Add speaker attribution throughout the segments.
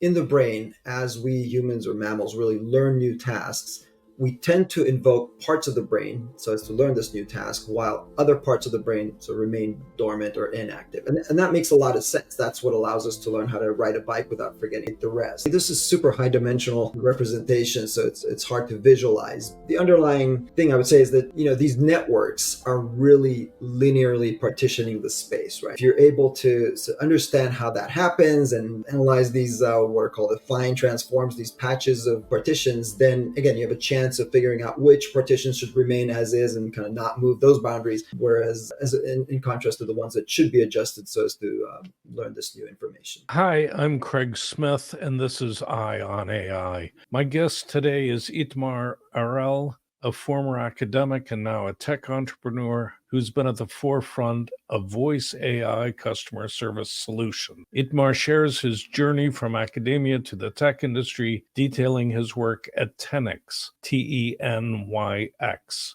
Speaker 1: in the brain, as we humans or mammals really learn new tasks, we tend to invoke parts of the brain so as to learn this new task, while other parts of the brain so remain dormant or inactive. And that makes a lot of sense. That's what allows us to learn how to ride a bike without forgetting the rest. This is super high dimensional representation, so it's hard to visualize. The underlying thing I would say is that these networks are really linearly partitioning the space, right? If you're able to understand how that happens and analyze these what are called affine transforms, these patches of partitions, then again you have a chance of figuring out which partitions should remain as is and kind of not move those boundaries, whereas in contrast to the ones that should be adjusted so as to learn this new information.
Speaker 2: Hi, I'm Craig Smith, and this is Eye on AI. My guest today is Itamar Arel, a former academic and now a tech entrepreneur who's been at the forefront of voice AI customer service solution. Itamar shares his journey from academia to the tech industry, detailing his work at Tenyx, Tenyx,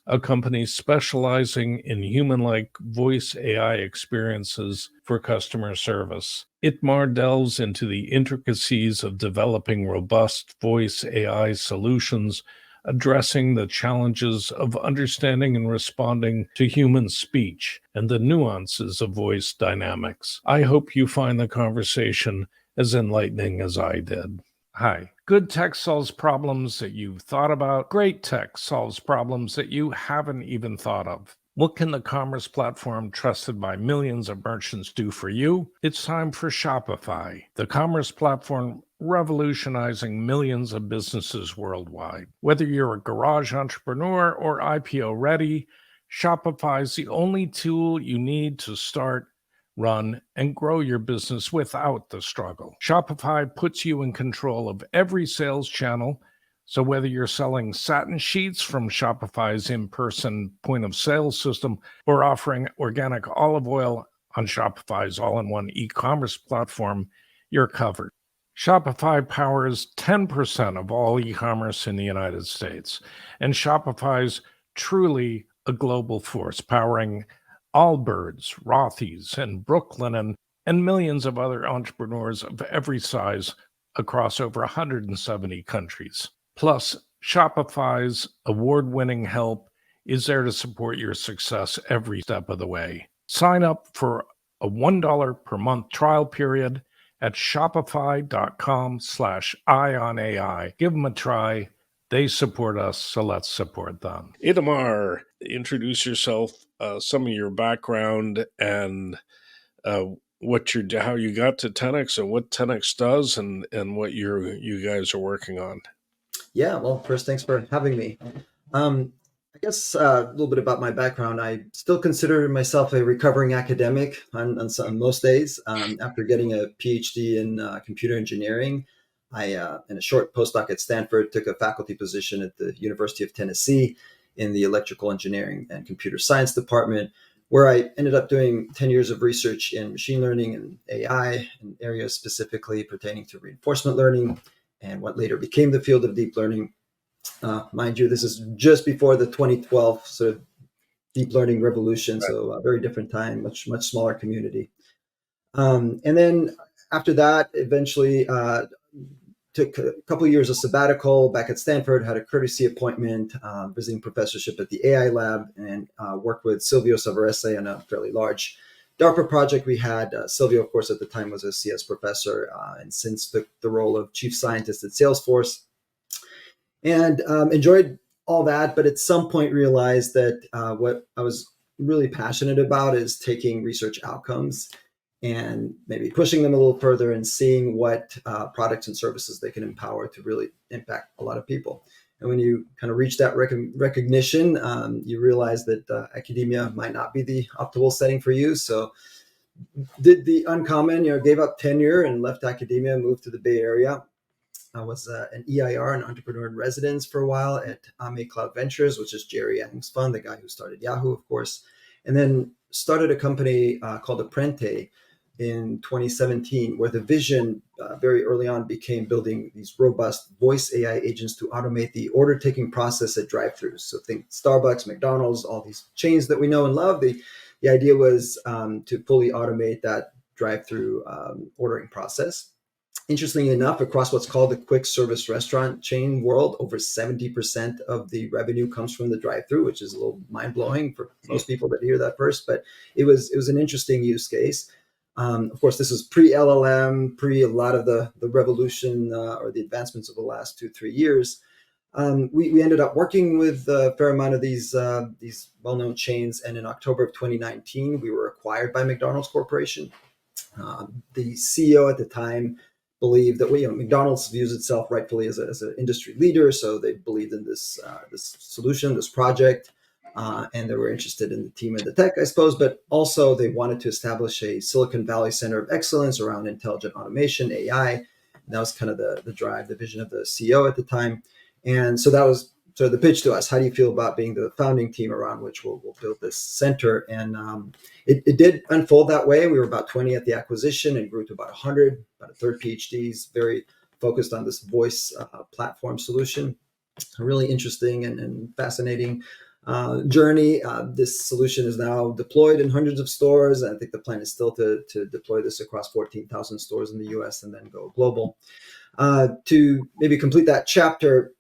Speaker 2: a company specializing in human-like voice AI experiences for customer service. Itamar delves into the intricacies of developing robust voice AI solutions, addressing the challenges of understanding and responding to human speech and the nuances of voice dynamics. I hope you find the conversation as enlightening as I did. Hi. Good tech solves problems that you've thought about. Great tech solves problems that you haven't even thought of. What can the commerce platform trusted by millions of merchants do for you? It's time for Shopify, the commerce platform revolutionizing millions of businesses worldwide. Whether you're a garage entrepreneur or IPO ready, Shopify is the only tool you need to start, run, and grow your business without the struggle. Shopify puts you in control of every sales channel. So whether you're selling satin sheets from Shopify's in-person point-of-sale system or offering organic olive oil on Shopify's all-in-one e-commerce platform, you're covered. Shopify powers 10% of all e-commerce in the United States, and Shopify's truly a global force, powering Allbirds, Rothy's, and Brooklinen, and millions of other entrepreneurs of every size across over 170 countries. Plus, Shopify's award-winning help is there to support your success every step of the way. Sign up for a $1 per month trial period at shopify.com/eyeonai. Give them a try. They support us, so let's support them. Itamar, introduce yourself, some of your background, and how you got to Tenyx and what Tenyx does, and what you guys are working on.
Speaker 1: Yeah, well, first, thanks for having me. I guess a little bit about my background. I still consider myself a recovering academic on most days. After getting a PhD in computer engineering, I, in a short postdoc at Stanford, took a faculty position at the University of Tennessee in the electrical engineering and computer science department, where I ended up doing 10 years of research in machine learning and AI, in areas specifically pertaining to reinforcement learning and what later became the field of deep learning. Mind you, this is just before the 2012 sort of deep learning revolution, so a very different time, much smaller community. And then after that, eventually took a couple of years of sabbatical back at Stanford, had a courtesy appointment, visiting professorship at the AI lab, and worked with Silvio Savarese on a fairly large DARPA project we had. Silvio, of course, at the time was a CS professor, and since took the role of chief scientist at Salesforce. And enjoyed all that, but at some point realized that what I was really passionate about is taking research outcomes and maybe pushing them a little further and seeing what products and services they can empower to really impact a lot of people. And when you kind of reach that recognition, you realize that academia might not be the optimal setting for you. So did the uncommon, gave up tenure and left academia, moved to the Bay Area. I was an EIR, an entrepreneur in residence, for a while at Ame Cloud Ventures, which is Jerry Yang's fund, the guy who started Yahoo, of course, and then started a company called Apprente in 2017, where the vision very early on became building these robust voice AI agents to automate the order-taking process at drive-thrus. So think Starbucks, McDonald's, all these chains that we know and love. The idea was to fully automate that drive-through ordering process. Interestingly enough, across what's called the quick service restaurant chain world, over 70% of the revenue comes from the drive-through, which is a little mind-blowing for most people that hear that first. But it was an interesting use case. Of course, this is pre-LLM, pre a lot of the revolution or the advancements of the last 2-3 years. We ended up working with a fair amount of these well-known chains, and in October of 2019, we were acquired by McDonald's Corporation. The CEO at the time believed that McDonald's views itself rightfully as an industry leader, so they believed in this solution, this project, and they were interested in the team and the tech, I suppose. But also they wanted to establish a Silicon Valley center of excellence around intelligent automation, AI. And that was kind of the drive, the vision of the CEO at the time. And so that was sort of the pitch to us. How do you feel about being the founding team around which we'll build this center? And it did unfold that way. We were about 20 at the acquisition and grew to about 100, about a third PhDs, very focused on this voice platform solution. A really interesting and fascinating journey. This solution is now deployed in hundreds of stores. I think the plan is still to deploy this across 14,000 stores in the US and then go global. To maybe complete that chapter,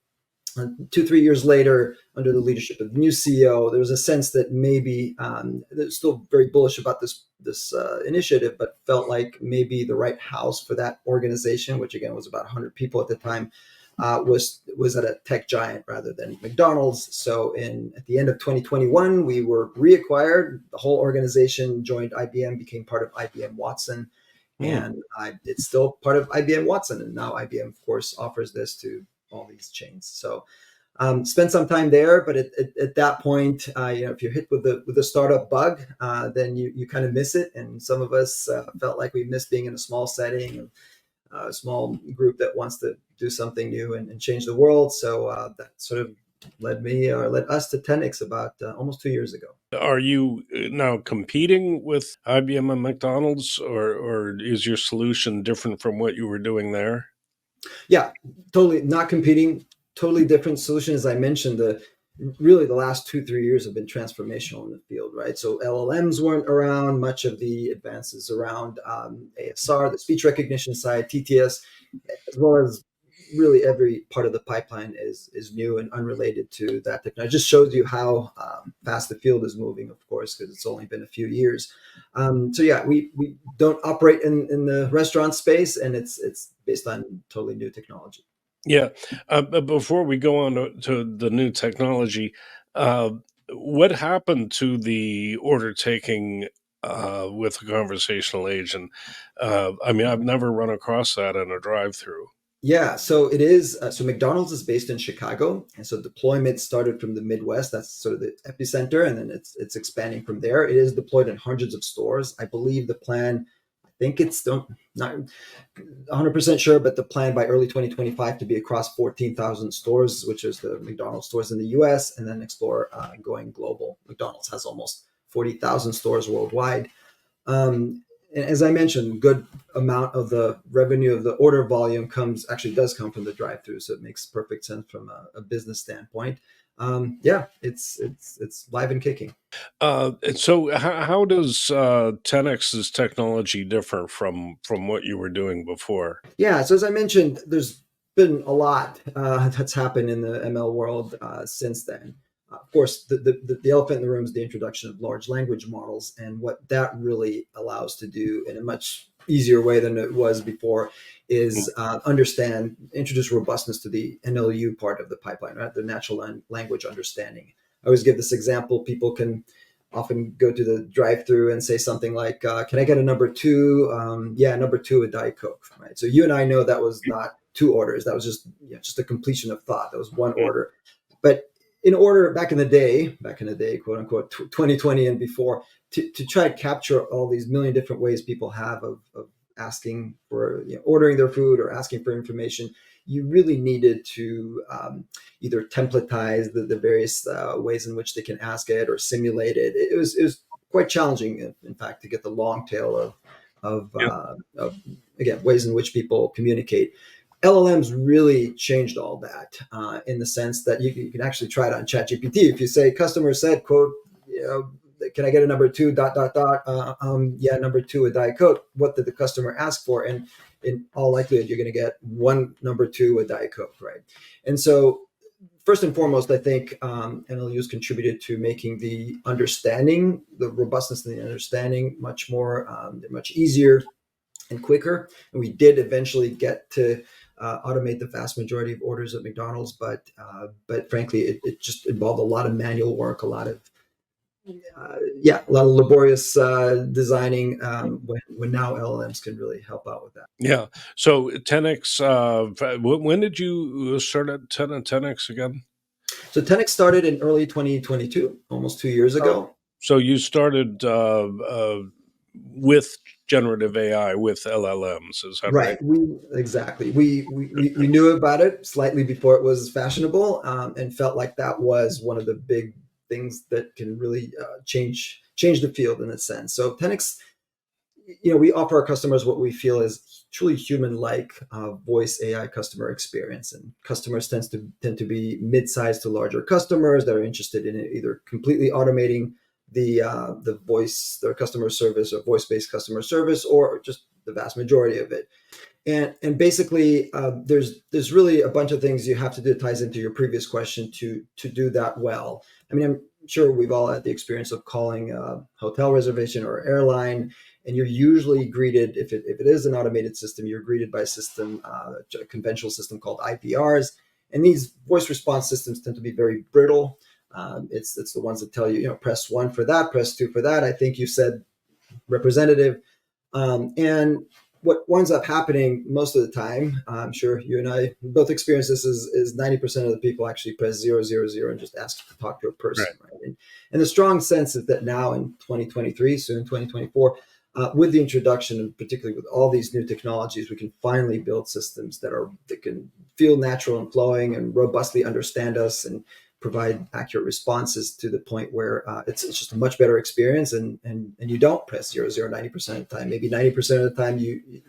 Speaker 1: 2-3 years later, under the leadership of the new CEO, there was a sense that maybe they're still very bullish about this initiative, but felt like maybe the right house for that organization, which again was about 100 people at the time, was at a tech giant rather than McDonald's. So at the end of 2021, we were reacquired. The whole organization joined IBM, became part of IBM Watson. And it's still part of IBM Watson. And now IBM, of course, offers this to all these chains. So spent some time there, but at that point, if you're hit with the startup bug, then you kind of miss it. And some of us felt like we missed being in a small setting, a small group that wants to do something new and change the world. So that sort of led us to Tenyx about almost 2 years ago.
Speaker 2: Are you now competing with IBM and McDonald's, or is your solution different from what you were doing there?
Speaker 1: Yeah, totally not competing, totally different solution. As I mentioned, really the last 2-3 years have been transformational in the field, right? So LLMs weren't around, much of the advances around ASR, the speech recognition side, TTS, as well as really every part of the pipeline is new and unrelated to that technology. It just shows you how fast the field is moving, of course, because it's only been a few years. So yeah, we don't operate in the restaurant space, and it's based on totally new technology.
Speaker 2: Yeah. But before we go on to the new technology, uh, what happened to the order taking with a conversational agent? I mean, I've never run across that in a drive-through.
Speaker 1: Yeah, so it is. So McDonald's is based in Chicago, and so deployment started from the Midwest. That's sort of the epicenter, and then it's expanding from there. It is deployed in hundreds of stores. I believe the plan. I think it's not 100% sure, but the plan by early 2025 to be across 14,000 stores, which is the McDonald's stores in the U.S., and then explore going global. McDonald's has almost 40,000 stores worldwide. And as I mentioned, good amount of the revenue of the order volume does come from the drive-through, so it makes perfect sense from a business standpoint. Yeah, it's live and kicking.
Speaker 2: And so, how does Tenex's technology differ from what you were doing before?
Speaker 1: Yeah, so as I mentioned, there's been a lot that's happened in the ML world since then. Of course, the elephant in the room is the introduction of large language models, and what that really allows to do in a much easier way than it was before is introduce robustness to the NLU part of the pipeline, right? The natural language understanding. I always give this example. People can often go to the drive-through and say something like, "Can I get a number two?" Yeah, number two, a Diet Coke, right? So you and I know that was not two orders. That was just a completion of thought. That was one order. But in order back in the day, quote unquote, 2020 and before, to try to capture all these million different ways people have of asking for, ordering their food or asking for information, you really needed to either templatize the various ways in which they can ask it or simulate it. It was quite challenging, in fact, to get the long tail of again, ways in which people communicate. LLMs really changed all that in the sense that you can actually try it on ChatGPT. If you say, customer said, quote, can I get a number two, ... Yeah, number two, a Diet Coke. What did the customer ask for? And in all likelihood, you're going to get one number two with Diet Coke, right? And so, first and foremost, I think NLU's contributed to making the understanding, the robustness and the understanding much more, much easier and quicker. And we did eventually get to automate the vast majority of orders at McDonald's, but frankly, it just involved a lot of manual work, a lot of laborious designing. When now LLMs can really help out with that.
Speaker 2: Yeah. So Tenyx, when did you start at Tenyx again?
Speaker 1: So Tenyx started in early 2022, almost 2 years
Speaker 2: Oh,
Speaker 1: ago.
Speaker 2: so you started with generative AI, with LLMs, is that
Speaker 1: Right.
Speaker 2: right?
Speaker 1: We knew about it slightly before it was fashionable, and felt like that was one of the big things that can really change the field in a sense. So Tenyx, we offer our customers what we feel is truly human-like voice AI customer experience, and customers tend to be mid-sized to larger customers that are interested in either completely automating the voice, their customer service or voice-based customer service, or just the vast majority of it. And basically, there's really a bunch of things you have to do. It ties into your previous question to do that well. I mean, I'm sure we've all had the experience of calling a hotel reservation or airline, and you're usually greeted, if it is an automated system, you're greeted by a system, a conventional system called IVRs, and these voice response systems tend to be very brittle. It's the ones that tell you, press one for that, press two for that. I think you said representative. And what winds up happening most of the time, I'm sure you and I both experience this, is 90% of the people actually press 000 and just ask to talk to a person.
Speaker 2: Right.
Speaker 1: Right? And the strong sense is that now in 2023, soon 2024, with the introduction, and particularly with all these new technologies, we can finally build systems that can feel natural and flowing and robustly understand us and provide accurate responses to the point where it's just a much better experience, and you don't press 90% of the time. Maybe 90% of the time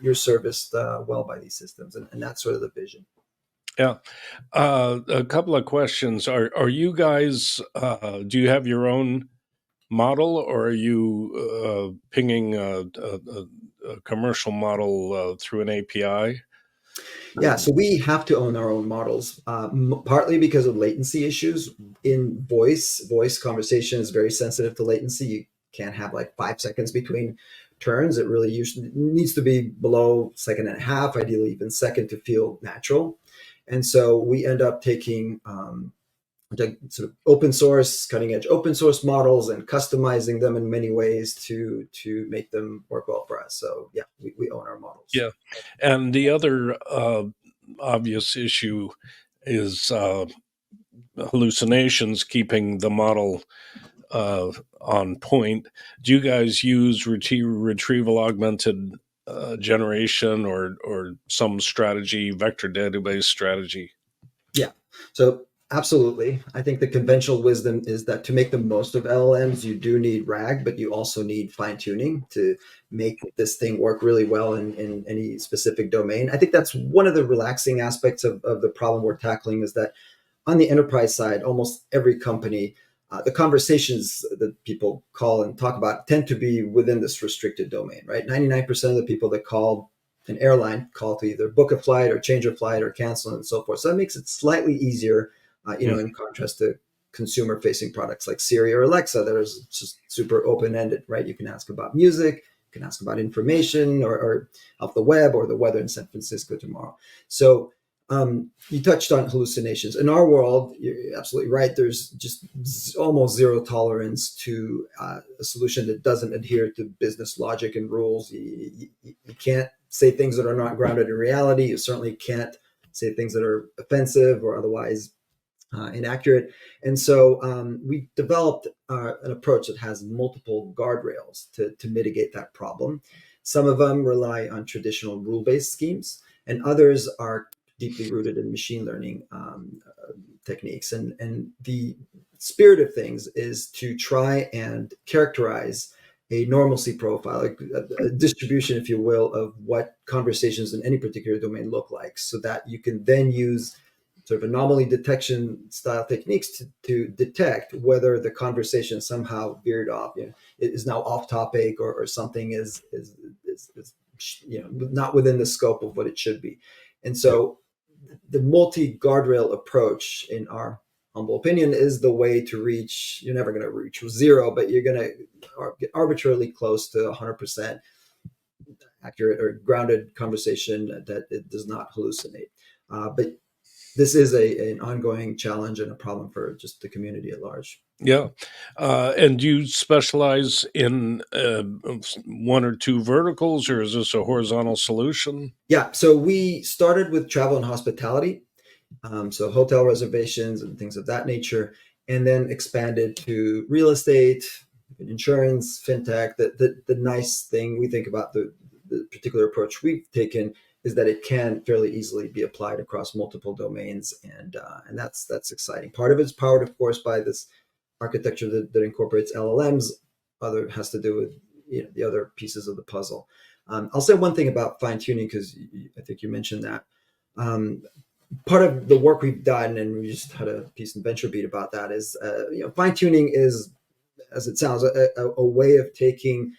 Speaker 1: you're serviced well by these systems, and that's sort of the vision.
Speaker 2: Yeah. A couple of questions. Are you guys, do you have your own model, or are you pinging a commercial model through an API?
Speaker 1: Yeah, so we have to own our own models, partly because of latency issues in voice. Voice conversation is very sensitive to latency. You can't have like 5 seconds between turns. It really usually needs to be below second and a half, ideally even second, to feel natural. And so we end up taking sort of open source, cutting edge open source models and customizing them in many ways to make them work well for us. So yeah, we own our models.
Speaker 2: Yeah. And the other obvious issue is hallucinations, keeping the model on point. Do you guys use retrieval augmented generation, or some strategy, vector database strategy?
Speaker 1: Yeah. So absolutely. I think the conventional wisdom is that to make the most of LLMs, you do need RAG, but you also need fine tuning to make this thing work really well in any specific domain. I think that's one of the relaxing aspects of the problem we're tackling, is that on the enterprise side, almost every company, the conversations that people call and talk about tend to be within this restricted domain, right? 99% of the people that call an airline call to either book a flight or change a flight or cancel and so forth. So that makes it slightly easier, in contrast to consumer facing products like Siri or Alexa that are just super open ended, right? You can ask about music, you can ask about information or off the web or the weather in San Francisco tomorrow. So you touched on hallucinations. In our world, you're absolutely right. There's just almost zero tolerance to a solution that doesn't adhere to business logic and rules. You can't say things that are not grounded in reality. You certainly can't say things that are offensive or otherwise inaccurate. And so we developed an approach that has multiple guardrails to mitigate that problem. Some of them rely on traditional rule-based schemes, and others are deeply rooted in machine learning techniques. And the spirit of things is to try and characterize a normalcy profile, like a distribution, if you will, of what conversations in any particular domain look like, so that you can then use sort of anomaly detection style techniques to detect whether the conversation somehow veered off, it is now off topic, or something is not within the scope of what it should be. And so the multi-guardrail approach, in our humble opinion, is the way to reach. You're never going to reach zero, but you're going to get arbitrarily close to 100% accurate or grounded conversation that it does not hallucinate. But this is an ongoing challenge and a problem for just the community at large.
Speaker 2: Yeah. And do you specialize in one or two verticals, or is this a horizontal solution?
Speaker 1: Yeah, so we started with travel and hospitality, so hotel reservations and things of that nature, and then expanded to real estate, insurance, fintech. The nice thing we think about the particular approach we've taken is that it can fairly easily be applied across multiple domains, and that's exciting. Part of it's powered, of course, by this architecture that incorporates LLMs. Other has to do with the other pieces of the puzzle. I'll say one thing about fine tuning, because I think you mentioned that. Part of the work we've done, and we just had a piece in VentureBeat about that, is fine tuning is, as it sounds, a way of taking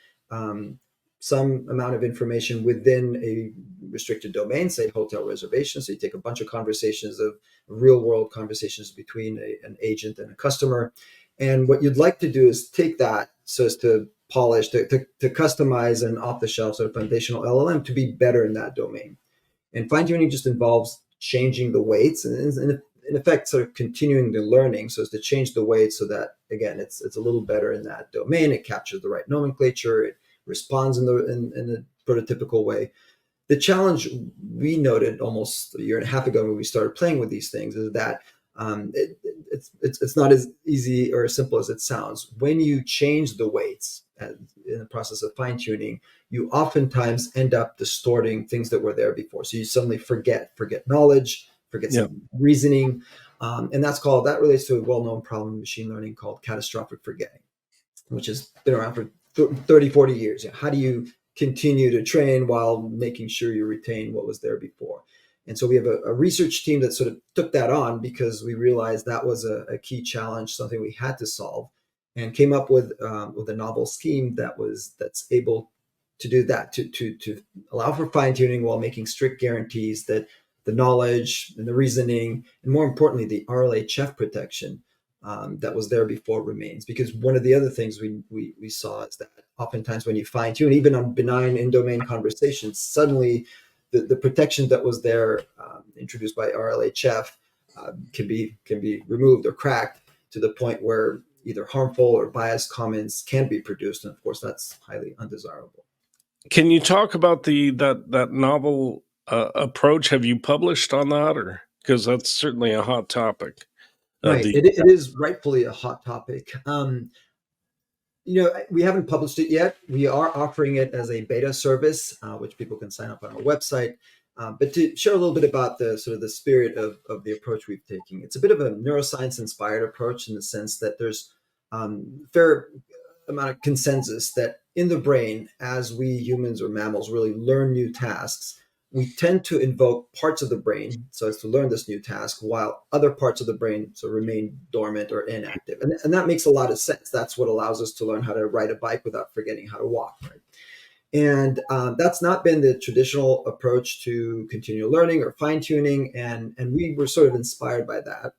Speaker 1: some amount of information within a restricted domain, say hotel reservations. So you take a bunch of conversations, of real world conversations between an agent and a customer. And what you'd like to do is take that so as to polish, to customize an off the shelf sort of foundational LLM to be better in that domain. And fine tuning just involves changing the weights and in effect sort of continuing the learning so as to change the weights so that, again, it's a little better in that domain. It captures the right nomenclature. It responds in the prototypical way. The challenge we noted almost a year and a half ago when we started playing with these things is that it's not as easy or as simple as it sounds. When you change the weights in the process of fine tuning, you oftentimes end up distorting things that were there before. So you suddenly forget knowledge, forget some reasoning, and that relates to a well-known problem in machine learning called catastrophic forgetting, which has been around for 30, 40 years. How do you continue to train while making sure you retain what was there before? And so we have a research team that sort of took that on because we realized that was a key challenge, something we had to solve, and came up with a novel scheme that's able to do that, to allow for fine tuning while making strict guarantees that the knowledge and the reasoning, and more importantly, the RLHF protection that was there before remains. Because one of the other things we saw is that oftentimes when you fine tune, even on benign in-domain conversations, suddenly the protection that was there introduced by RLHF can be removed or cracked to the point where either harmful or biased comments can be produced, and of course that's highly undesirable.
Speaker 2: Can you talk about that novel approach? Have you published on that, or because that's certainly a hot topic?
Speaker 1: Right, it is rightfully a hot topic. We haven't published it yet. We are offering it as a beta service, which people can sign up on our website. But to share a little bit about the sort of the spirit of the approach we've taken, it's a bit of a neuroscience-inspired approach in the sense that there's fair amount of consensus that in the brain, as we humans or mammals really learn new tasks, we tend to invoke parts of the brain so as to learn this new task, while other parts of the brain so remain dormant or inactive. And that makes a lot of sense. That's what allows us to learn how to ride a bike without forgetting how to walk, right? And that's not been the traditional approach to continual learning or fine-tuning. And we were sort of inspired by that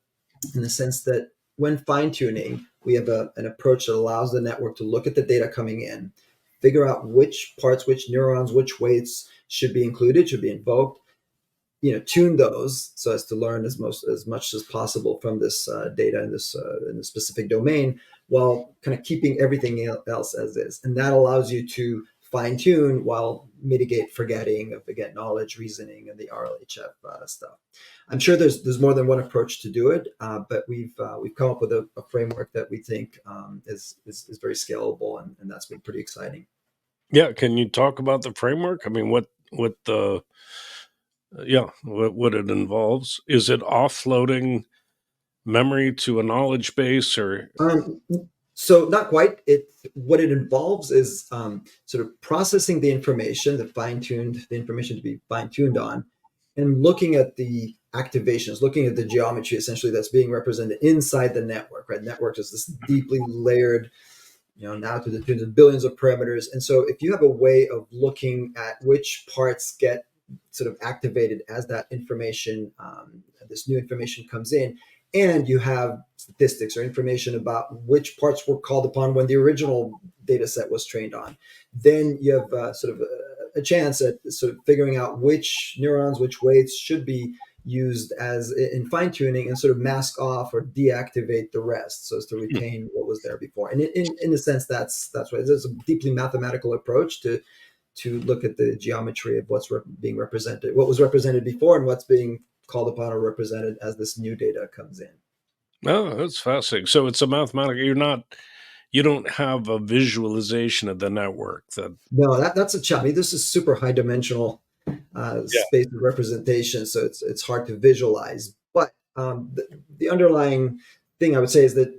Speaker 1: in the sense that when fine-tuning, we have an approach that allows the network to look at the data coming in, figure out which parts, which neurons, which weights should be included, should be invoked, tune those so as to learn as much as possible from this data in this specific domain, while kind of keeping everything else as is. And that allows you to fine tune while mitigate forgetting of, again, knowledge, reasoning, and the RLHF stuff. I'm sure there's more than one approach to do it, but we've come up with a framework that we think is very scalable, and that's been pretty exciting.
Speaker 2: Yeah, can you talk about the framework? I mean, what it involves? Is it offloading memory to a knowledge base, or?
Speaker 1: So not quite. What it involves is sort of processing the information, the information to be fine-tuned on, and looking at the activations, looking at the geometry essentially that's being represented inside the network. Right, network is this deeply layered now to the tune of billions of parameters. And so if you have a way of looking at which parts get sort of activated as that information, this new information comes in, and you have statistics or information about which parts were called upon when the original data set was trained on, then you have sort of a chance at sort of figuring out which neurons, which weights should be used as in fine tuning, and sort of mask off or deactivate the rest so as to retain what was there before. And in a sense, that's what it's a deeply mathematical approach to look at the geometry of what's being represented, what was represented before, and what's being called upon or represented as this new data comes in.
Speaker 2: Oh, that's fascinating. So it's a mathematical. You don't have a visualization of the network. That
Speaker 1: No, that's a challenge. This is super high dimensional
Speaker 2: yeah.
Speaker 1: space of representation, so it's hard to visualize. But the underlying thing I would say is that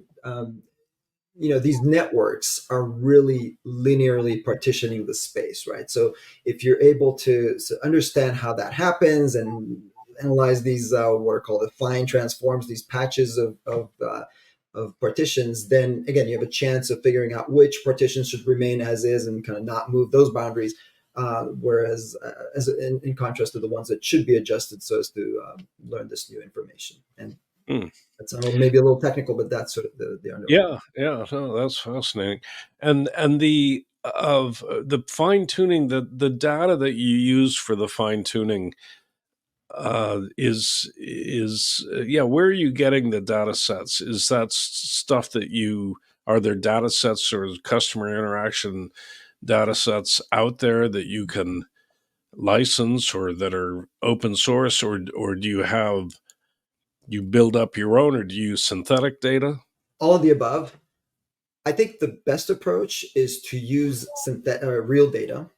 Speaker 1: these networks are really linearly partitioning the space, right? So if you're able to understand how that happens and analyze these what are called affine transforms, these patches of partitions, then again you have a chance of figuring out which partitions should remain as is and kind of not move those boundaries. Whereas, as in contrast to the ones that should be adjusted so as to learn this new information. And
Speaker 2: Mm.
Speaker 1: that's, I don't know, maybe a little technical, but that's sort of the underlying.
Speaker 2: Yeah. No, that's fascinating. And the of the fine tuning, the data that you use for the fine tuning yeah. Where are you getting the data sets? Is that stuff that you are there data sets or customer interaction data sets out there that you can license or that are open source, or do you build up your own, or do you use synthetic data?
Speaker 1: All of the above. I think the best approach is to use real data,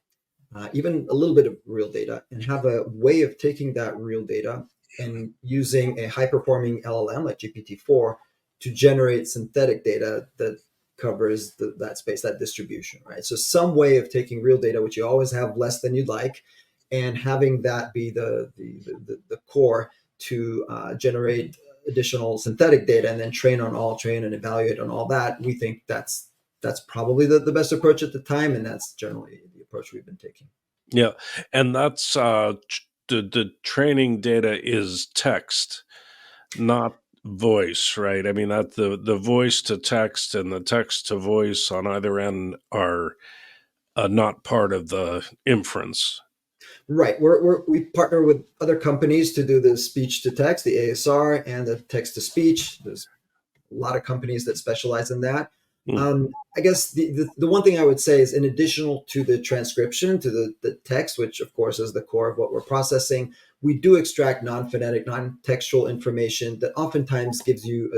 Speaker 1: even a little bit of real data, and have a way of taking that real data and using a high performing LLM like GPT-4 to generate synthetic data that covers that space, that distribution, right? So some way of taking real data, which you always have less than you'd like, and having that be the core to generate additional synthetic data and then train and evaluate on all that. We think that's probably the best approach at the time, and that's generally the approach we've been taking.
Speaker 2: Yeah, and that's the training data is text, not voice, right? I mean that the voice to text and the text to voice on either end are not part of the inference.
Speaker 1: Right. We partner with other companies to do the speech to text, the ASR, and the text to speech. There's a lot of companies that specialize in that.
Speaker 2: Mm.
Speaker 1: I guess the one thing I would say is, in addition to the transcription, to the text, which of course is the core of what we're processing, we do extract non-phonetic, non-textual information that oftentimes gives you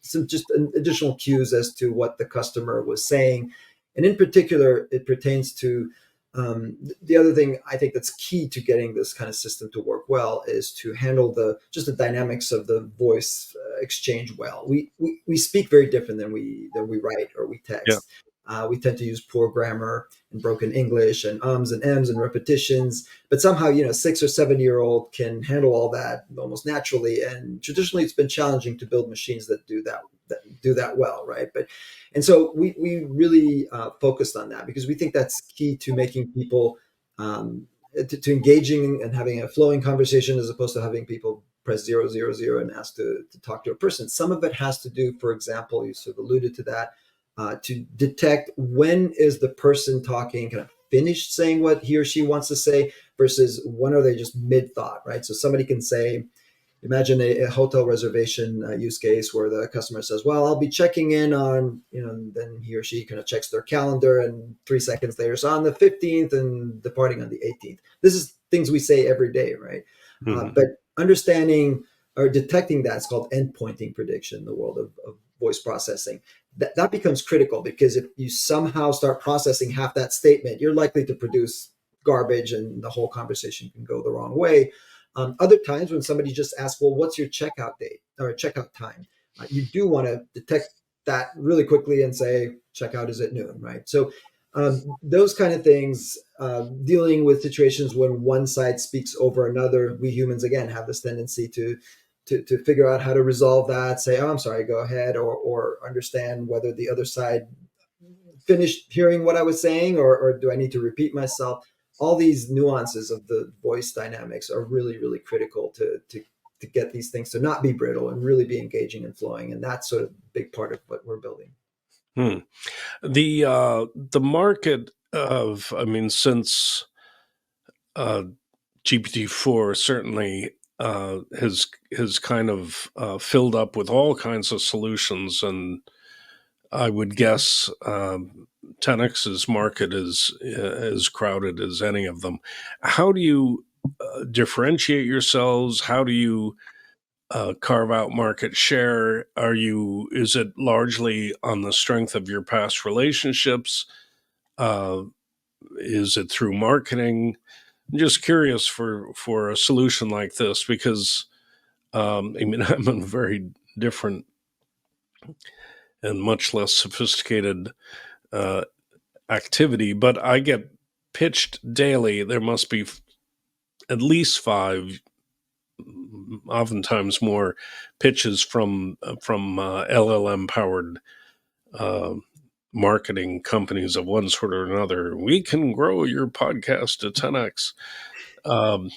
Speaker 1: some just additional cues as to what the customer was saying. And in particular, it pertains to the other thing I think that's key to getting this kind of system to work well is to handle the dynamics of the voice exchange well. We speak very different than we write or we
Speaker 2: Yeah.
Speaker 1: text. We tend to use poor grammar and broken English and ums and ems and repetitions, but somehow 6 or 7 year old can handle all that almost naturally. And traditionally, it's been challenging to build machines that do that well, right? And so we really focused on that because we think that's key to making people to engaging and having a flowing conversation as opposed to having people press 000 and ask to talk to a person. Some of it has to do, for example, you sort of alluded to that, to detect when is the person talking kind of finished saying what he or she wants to say versus when are they just mid thought, right? So somebody can say, imagine a hotel reservation use case where the customer says, well, I'll be checking in on, and then he or she kind of checks their calendar and 3 seconds later, so on the 15th and departing on the 18th. This is things we say every day, right?
Speaker 2: Mhm.
Speaker 1: But understanding or detecting that's called endpointing prediction in the world of voice processing. That becomes critical because if you somehow start processing half that statement, you're likely to produce garbage and the whole conversation can go the wrong way. Other times when somebody just asks, well, what's your checkout date or checkout time? You do want to detect that really quickly and say, checkout is at noon, right? So those kind of things, dealing with situations when one side speaks over another, we humans, again, have this tendency to figure out how to resolve that, say, oh, I'm sorry, go ahead, or understand whether the other side finish hearing what I was saying, or do I need to repeat myself? All these nuances of the voice dynamics are really, really critical to get these things to not be brittle and really be engaging and flowing. And that's sort of a big part of what we're building.
Speaker 2: Hmm. The market of, I mean, since uh, GPT-4 certainly has kind of filled up with all kinds of solutions, and I would guess Tenyx's market is as crowded as any of them. How do you differentiate yourselves? How do you carve out market share? Is it largely on the strength of your past relationships? Uh, is it through marketing? I'm just curious for a solution like this because I mean I'm in a very different and much less sophisticated uh, activity, but I get pitched daily. There must be at least five, oftentimes more, pitches from LLM powered uh, marketing companies of one sort or another. We can grow your podcast to 10x. Um,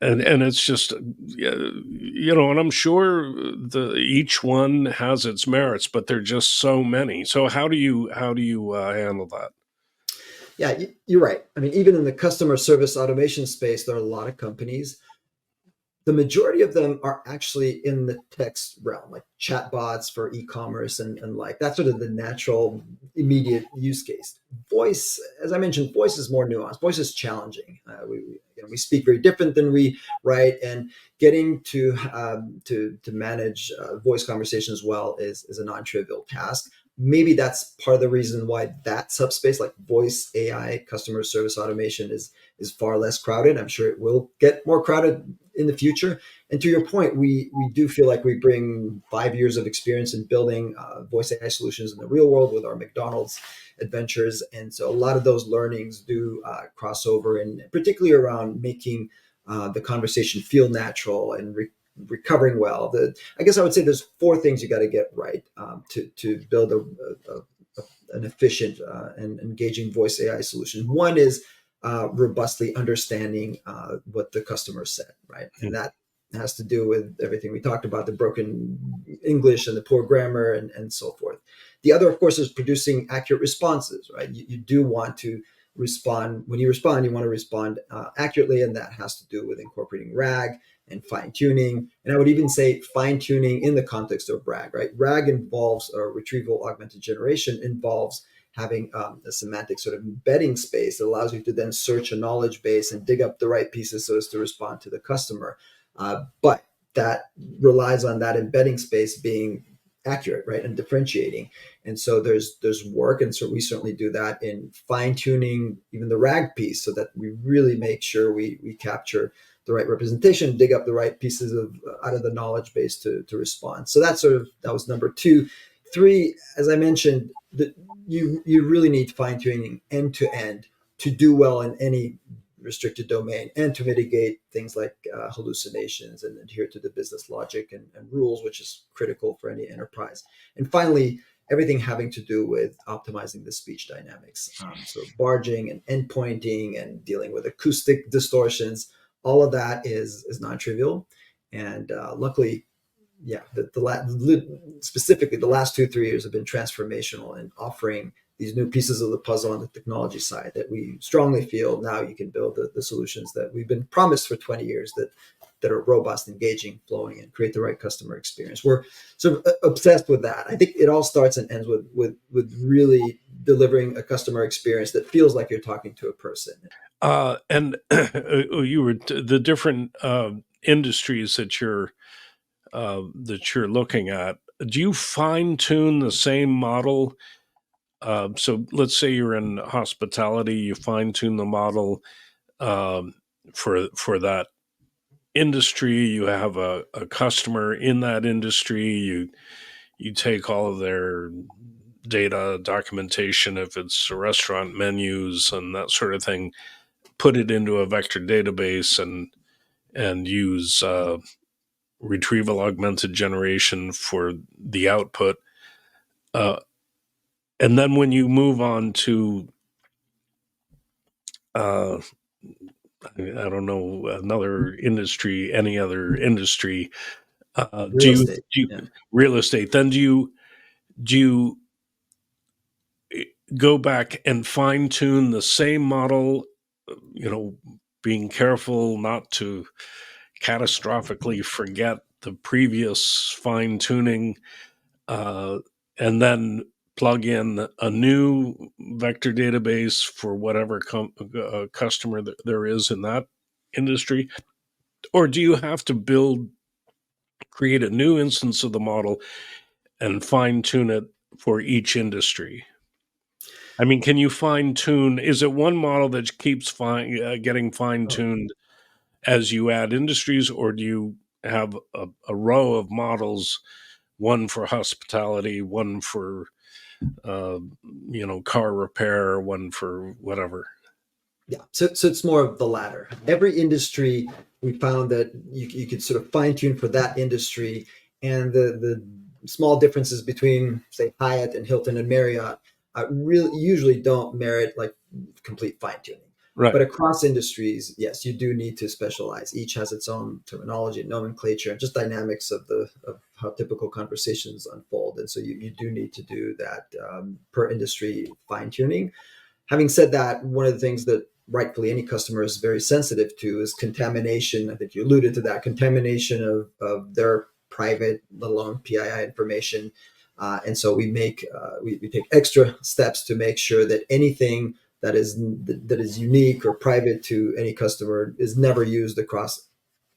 Speaker 2: and it's just and I'm sure the each one has its merits, but there are just so many. So how do you handle that?
Speaker 1: Yeah, you're right. I mean, even in the customer service automation space, there are a lot of companies. The majority of them are actually in the text realm, like chatbots for e-commerce and like that's sort of the natural immediate use case. Voice, as I mentioned, voice is more nuanced. Voice is challenging. We speak very different than we write, and getting to manage voice conversations well is a non-trivial task. Maybe that's part of the reason why that subspace, like voice AI, customer service automation, is far less crowded. I'm sure it will get more crowded in the future. And to your point, we do feel like we bring 5 years of experience in building voice AI solutions in the real world with our McDonald's adventures, and so a lot of those learnings do cross over, and particularly around making the conversation feel natural and recovering well. I guess I would say there's four things you got to get right to build an efficient and engaging voice AI solution. One is robustly understanding what the customer said, right? And that has to do with everything we talked about, the broken English and the poor grammar and so forth. The other, of course, is producing accurate responses, right? You do want to respond. When you respond, you want to respond accurately, and that has to do with incorporating RAG and fine tuning. And I would even say fine tuning in the context of RAG, right? RAG involves, or retrieval augmented generation involves having a semantic sort of embedding space that allows you to then search a knowledge base and dig up the right pieces so as to respond to the customer. But that relies on that embedding space being accurate, right, and differentiating. And so there's work, and so we certainly do that in fine tuning even the RAG piece, so that we really make sure we capture the right representation, dig up the right pieces of out of the knowledge base to respond. So that was number two. Three, as I mentioned, you really need fine tuning end to end to do well in any restricted domain and to mitigate things like hallucinations and adhere to the business logic and rules, which is critical for any enterprise. And finally, everything having to do with optimizing the speech dynamics. So barging and endpointing and dealing with acoustic distortions, all of that is non-trivial. And luckily, yeah, specifically the last 2 3 years have been transformational in offering these new pieces of the puzzle on the technology side that we strongly feel now you can build the solutions that we've been promised for 20 years that are robust, engaging, flowing, and create the right customer experience. We're sort of obsessed with that. I think it all starts and ends with really delivering a customer experience that feels like you're talking to a person.
Speaker 2: And you were the different industries that you're looking at. Do you fine tune the same model? So let's say you're in hospitality, you fine tune the model um, for that industry. You have a customer in that industry. You take all of their data documentation, if it's restaurant menus and that sort of thing, put it into a vector database and use retrieval augmented generation for the output. Uh, And then when you move on to, uh, I don't know, another industry, any other industry,
Speaker 1: Real estate.
Speaker 2: do you
Speaker 1: Yeah.
Speaker 2: real estate? Then do you go back and fine tune the same model? You know, being careful not to catastrophically forget the previous fine tuning, uh, and then plug in a new vector database for whatever customer there is in that industry? Or do you have to create a new instance of the model and fine tune it for each industry? I mean, can you fine tune? Is it one model that keeps getting fine
Speaker 1: Oh,
Speaker 2: tuned as you add industries, or do you have a row of models, one for hospitality, one for uh, car repair, one for whatever?
Speaker 1: yeah. So it's more of the latter. Every industry, we found that you could sort of fine tune for that industry, and the small differences between, say, Hyatt and Hilton and Marriott really usually don't merit like complete fine tuning. But
Speaker 2: Right.
Speaker 1: across industries, yes, you do need to specialize. Each has its own terminology, nomenclature, and just dynamics of how typical conversations unfold. And so you do need to do that per industry fine tuning. Having said that, one of the things that rightfully any customer is very sensitive to is contamination. I think you alluded to that contamination of their private, let alone PII information. And so we take extra steps to make sure that anything that is unique or private to any customer is never used across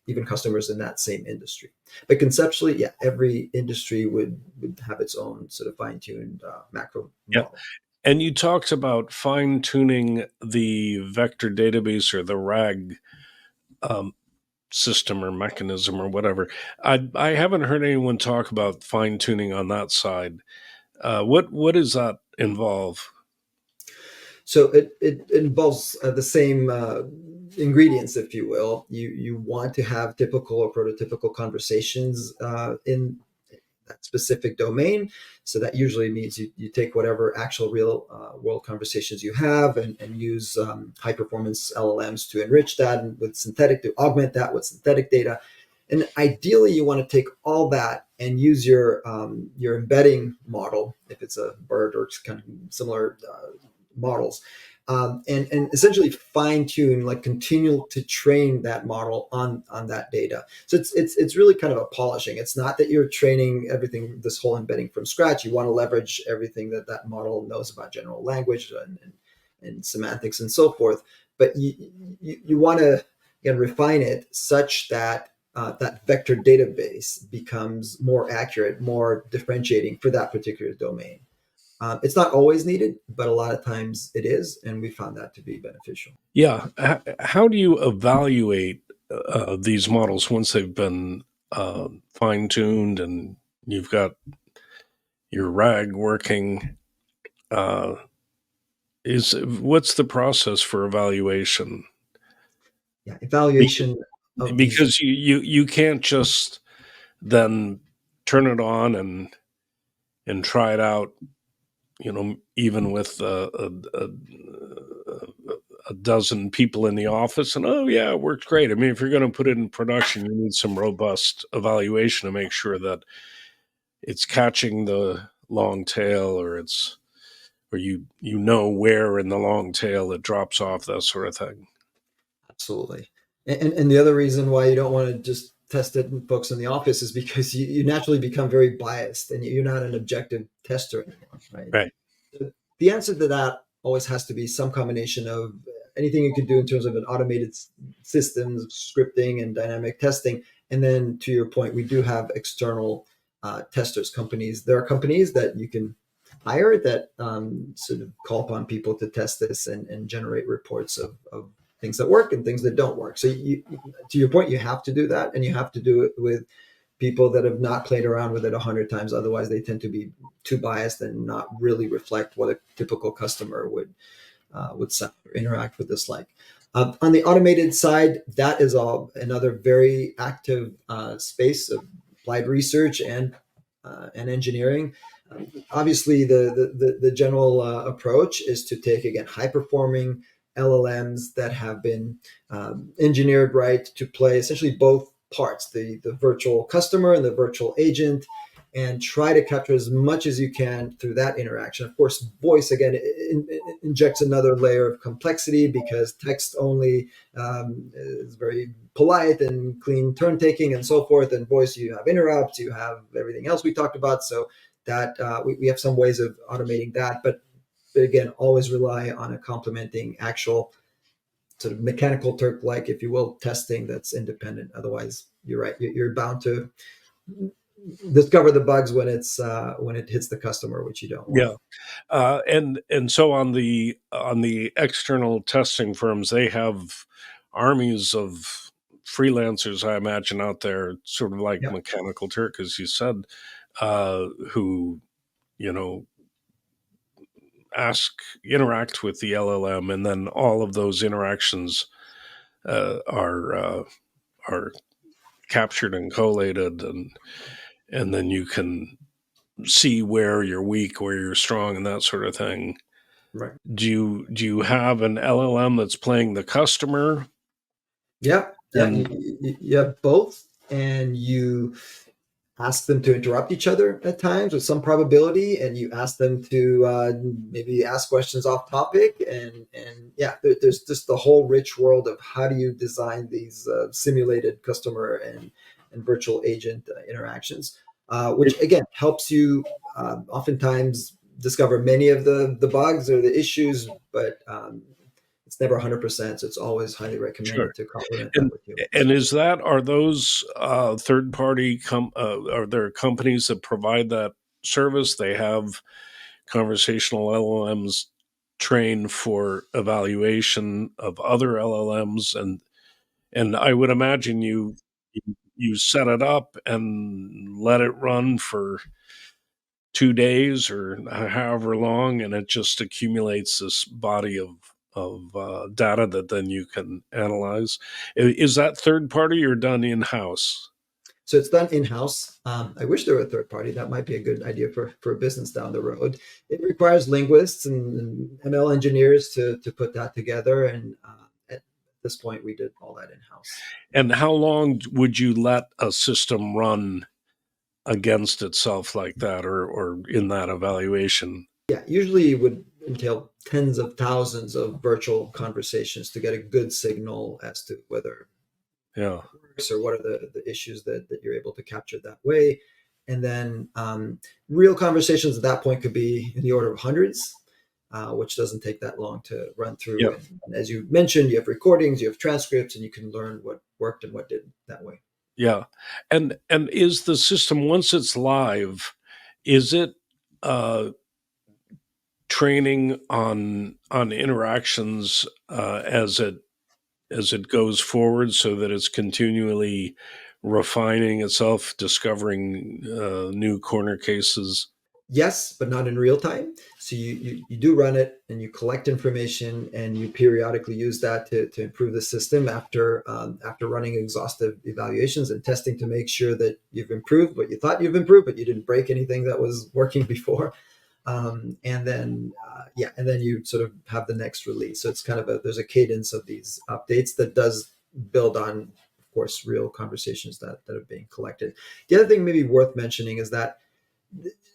Speaker 1: even customers in that same industry. But conceptually, yeah, every industry would have its own sort of fine-tuned macro
Speaker 2: Yeah.
Speaker 1: model.
Speaker 2: And you talked about fine tuning the vector database or the RAG um, system or mechanism or whatever. I haven't heard anyone talk about fine tuning on that side. What does that involve?
Speaker 1: So it involves the same ingredients, if you will. You want to have typical or prototypical conversations in that specific domain. So that usually means you take whatever actual real world conversations you have and use high performance LLMs to enrich that and with synthetic to augment that with synthetic data. And ideally, you want to take all that and use your embedding model, if it's a BERT or kind of similar models, and essentially fine tune, like continue to train that model on that data. So it's really kind of a polishing. It's not that you're training everything, this whole embedding from scratch. You want to leverage everything that that model knows about general language and semantics and so forth. But you want to, again, refine it such that that vector database becomes more accurate, more differentiating for that particular domain. It's not always needed, but a lot of times it is, and we found that to be beneficial.
Speaker 2: Yeah. How do you evaluate these models once they've been fine tuned and you've got your RAG working? Uh, is What's the process for evaluation?
Speaker 1: Yeah,
Speaker 2: Because,
Speaker 1: evaluation of these.
Speaker 2: because you can't just then turn it on and try it out, even with a dozen people in the office, and oh yeah, it worked great. I mean, if you're going to put it in production, you need some robust evaluation to make sure that it's catching the long tail, or you know where in the long tail it drops off, that sort of thing.
Speaker 1: Absolutely. And the other reason why you don't want to just test it in folks in the office is because you naturally become very biased and you're not an objective tester anymore, right?
Speaker 2: Right.
Speaker 1: So the answer to that always has to be some combination of anything you can do in terms of an automated systems, scripting, and dynamic testing. And then to your point, we do have external testers companies. There are companies that you can hire that sort of call upon people to test this and generate reports of things that work and things that don't work. So to your point, you have to do that, and you have to do it with people that have not played around with it 100 times. Otherwise, they tend to be too biased and not really reflect what a typical customer would sound or interact with this like. On the automated side, that is another very active space of applied research and engineering. Obviously, the general approach is to take, again, high performing LLMs that have been engineered right to play essentially both parts, the virtual customer and the virtual agent, and try to capture as much as you can through that interaction. Of course, voice, again, injects another layer of complexity because text only is very polite and clean turn taking and so forth. And voice, you have interrupts, you have everything else we talked about. So that we have some ways of automating that, but again, always rely on a complementing actual sort of mechanical Turk like, if you will, testing that's independent. Otherwise, you're right, you're bound to discover the bugs when it hits the customer, which you don't want.
Speaker 2: Yeah. And so on the external testing firms, they have armies of freelancers, I imagine, out there, sort of like
Speaker 1: Yeah,
Speaker 2: Mechanical Turk, as you said, who, you know, interact with the LLM, and then all of those interactions uh, are uh, are captured and collated, and then you can see where you're weak, where you're strong, and that sort of thing.
Speaker 1: right.
Speaker 2: Do you have an LLM that's playing the customer?
Speaker 1: Yeah, yeah.
Speaker 2: And
Speaker 1: You have both, and you ask them to interrupt each other at times with some probability, and you ask them to maybe ask questions off topic, and yeah, there's just the whole rich world of how do you design these simulated customer and virtual agent interactions, which again helps you oftentimes discover many of the bugs or the issues, but it's never 100%, so it's always highly
Speaker 2: sure.
Speaker 1: recommended to complement that
Speaker 2: And
Speaker 1: with humans.
Speaker 2: and are those third party are there companies that provide that service? They have conversational LLMs trained for evaluation of other LLMs, and I would imagine you set it up and let it run for 2 days or however long, and it just accumulates this body of data that then you can analyze. Is that third party or done in house?
Speaker 1: So it's done in house. I wish there were a third party. That might be a good idea for a business down the road. It requires linguists and ML engineers to put that together. And at this point, we did all that in house.
Speaker 2: And how long would you let a system run against itself like that, or in that evaluation?
Speaker 1: Yeah, usually it would entail tens of thousands of virtual conversations to get a good signal as to whether
Speaker 2: Yeah,
Speaker 1: works or what are the issues that you're able to capture that way. And then real conversations at that point could be in the order of hundreds, which doesn't take that long to run through.
Speaker 2: yeah,
Speaker 1: And as you mentioned, you have recordings, you have transcripts, and you can learn what worked and what didn't that way.
Speaker 2: yeah. And is the system, once it's live, is it uh, training on interactions as it goes forward, so that it's continually refining itself, discovering new corner cases?
Speaker 1: Yes, but not in real time. So you do run it and you collect information and you periodically use that to improve the system after running exhaustive evaluations and testing to make sure that you've improved what you thought you've improved, but you didn't break anything that was working before. And then yeah, and then you sort of have the next release. So it's kind of there's a cadence of these updates that does build on, of course, real conversations that are being collected. The other thing maybe worth mentioning is that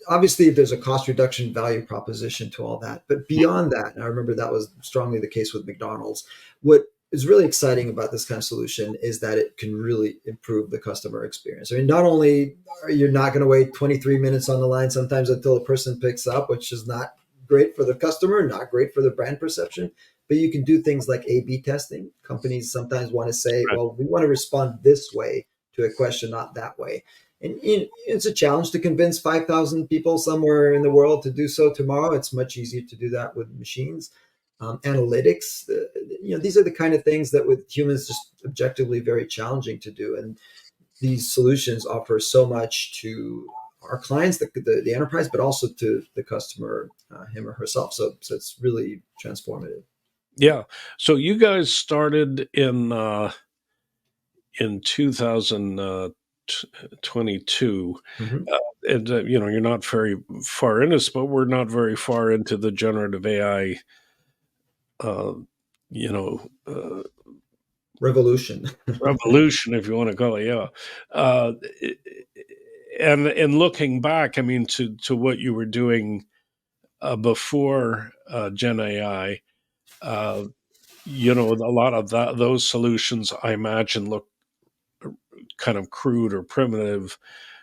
Speaker 1: obviously there's a cost reduction value proposition to all that, but beyond that, and I remember that was strongly the case with McDonald's, what is really exciting about this kind of solution is that it can really improve the customer experience. I mean, not only are you not going to wait 23 minutes on the line sometimes until a person picks up, which is not great for the customer, not great for the brand perception, but you can do things like A/B testing. Companies sometimes want to say,
Speaker 2: Right.
Speaker 1: well, we want to respond this way to a question, not that way. And it's a challenge to convince 5,000 people somewhere in the world to do so tomorrow. It's much easier to do that with machines. Analytics, these are the kind of things that with humans just objectively very challenging to do. And these solutions offer so much to our clients, the enterprise, but also to the customer, him or herself. So it's really transformative.
Speaker 2: Yeah. So you guys started in 2010, 2022.
Speaker 1: Mhm.
Speaker 2: And, you're not very far into this, but we're not very far into the generative AI, uh, you know, uh,
Speaker 1: Revolution.
Speaker 2: revolution, if you want to call it. Yeah. Uh, i- and looking back, I mean, to what you were doing before Gen AI, uh, a lot of those solutions, I imagine, look kind of crude or primitive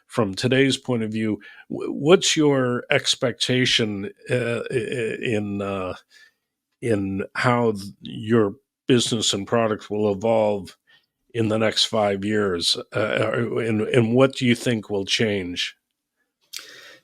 Speaker 2: from today's point of view. What's your expectation in how your business and product will evolve in the next 5 years, and what do you think will change?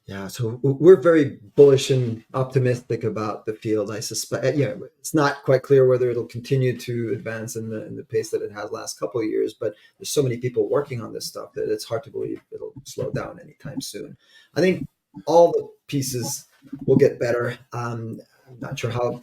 Speaker 1: Yeah, so we're very bullish and optimistic about the field. I suspect, it's not quite clear whether it'll continue to advance in the pace that it has last couple of years, but there's so many people working on this stuff that it's hard to believe it'll slow down anytime soon. I think all the pieces will get better. I'm not sure how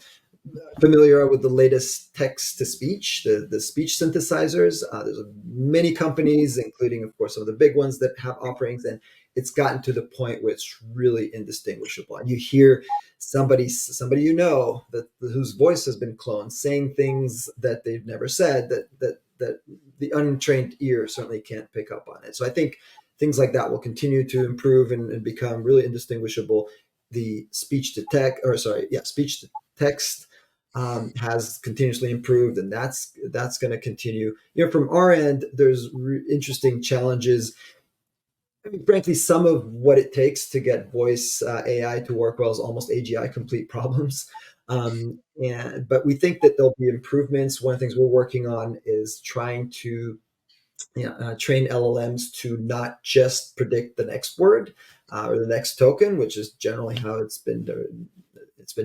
Speaker 1: familiar with the latest text to speech, the speech synthesizers. There's many companies, including, of course, some of the big ones that have offerings, and it's gotten to the point where it's really indistinguishable. And you hear somebody that whose voice has been cloned saying things that they've never said that the untrained ear certainly can't pick up on it. So I think things like that will continue to improve and become really indistinguishable. The speech to text has continuously improved, and that's going to continue. From our end, there's interesting challenges. I mean, frankly, some of what it takes to get voice AI to work well is almost AGI complete problems. But we think that there'll be improvements. One of the things we're working on is trying to train LLMs to not just predict the next word or the next token, which is generally how it's been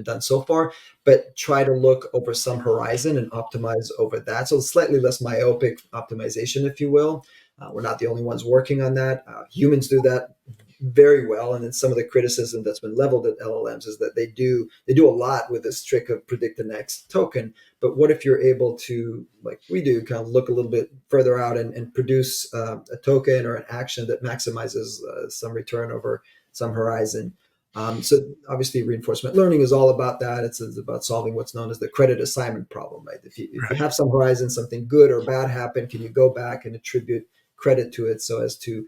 Speaker 1: done so far, but try to look over some horizon and optimize over that. So slightly less myopic optimization, if you will. We're not the only ones working on that. Humans do that very well, and then some of the criticism that's been leveled at LLMs is that they do a lot with this trick of predict the next token. But what if you're able to, like we do, kind of look a little bit further out and produce a token or an action that maximizes some return over some horizon? So obviously, reinforcement learning is all about that. It's about solving what's known as the credit assignment problem, right? If you have some horizon, something good or bad happened, can you go back and attribute credit to it so as to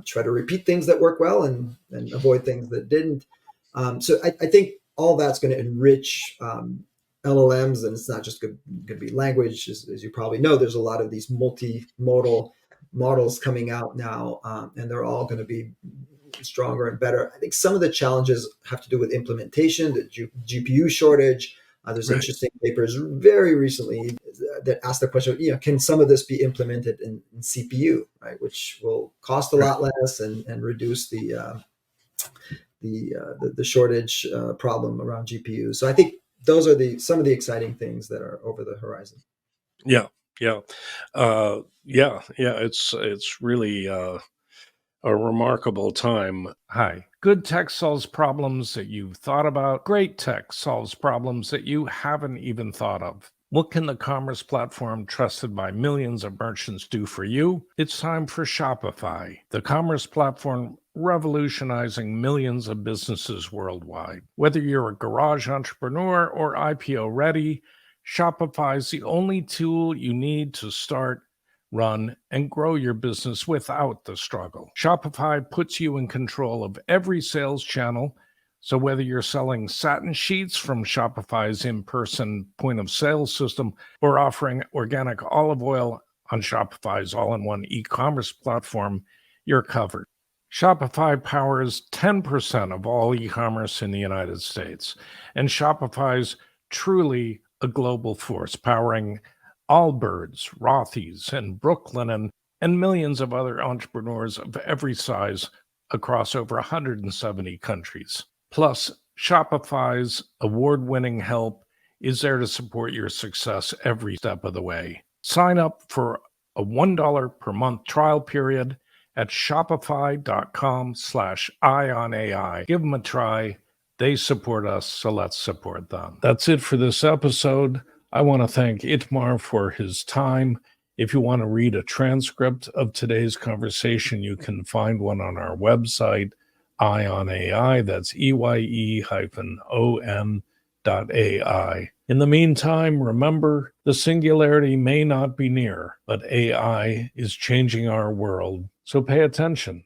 Speaker 1: try to repeat things that work well and avoid things that didn't? So I think all that's going to enrich LLMs, and it's not just going to be language. As you probably know, there's a lot of these multimodal models coming out now, and they're all going to be stronger and better. I think some of the challenges have to do with implementation, the GPU shortage. There's
Speaker 2: Right.
Speaker 1: interesting papers very recently that ask the question, can some of this be implemented in CPU, right, which will cost a
Speaker 2: Right.
Speaker 1: lot less and reduce the shortage problem around GPUs. So I think those are some of the exciting things that are over the horizon.
Speaker 2: Yeah. Yeah. Yeah. It's really a remarkable time. Hi. Good tech solves problems that you've thought about. Great tech solves problems that you haven't even thought of. What can the commerce platform trusted by millions of merchants do for you? It's time for Shopify, the commerce platform revolutionizing millions of businesses worldwide. Whether you're a garage entrepreneur or IPO ready, Shopify is the only tool you need to start, run, and grow your business without the struggle. Shopify puts you in control of every sales channel. So whether you're selling satin sheets from Shopify's in-person point of sale system or offering organic olive oil on Shopify's all-in-one e-commerce platform, you're covered. Shopify powers 10% of all e-commerce in the United States, and Shopify's truly a global force, powering Allbirds, Rothy's, and Brooklinen, and millions of other entrepreneurs of every size across over 170 countries. Plus, Shopify's award-winning help is there to support your success every step of the way. Sign up for a $1 per month trial period at shopify.com/ionai. Give them a try. They support us, so let's support them. That's it for this episode. I want to thank Itamar for his time If you want to read a transcript of today's conversation, you can find one on our website, EyeOnAI. That's EYE-ON.AI. In the meantime, remember, the singularity may not be near, but AI is changing our world. So pay attention.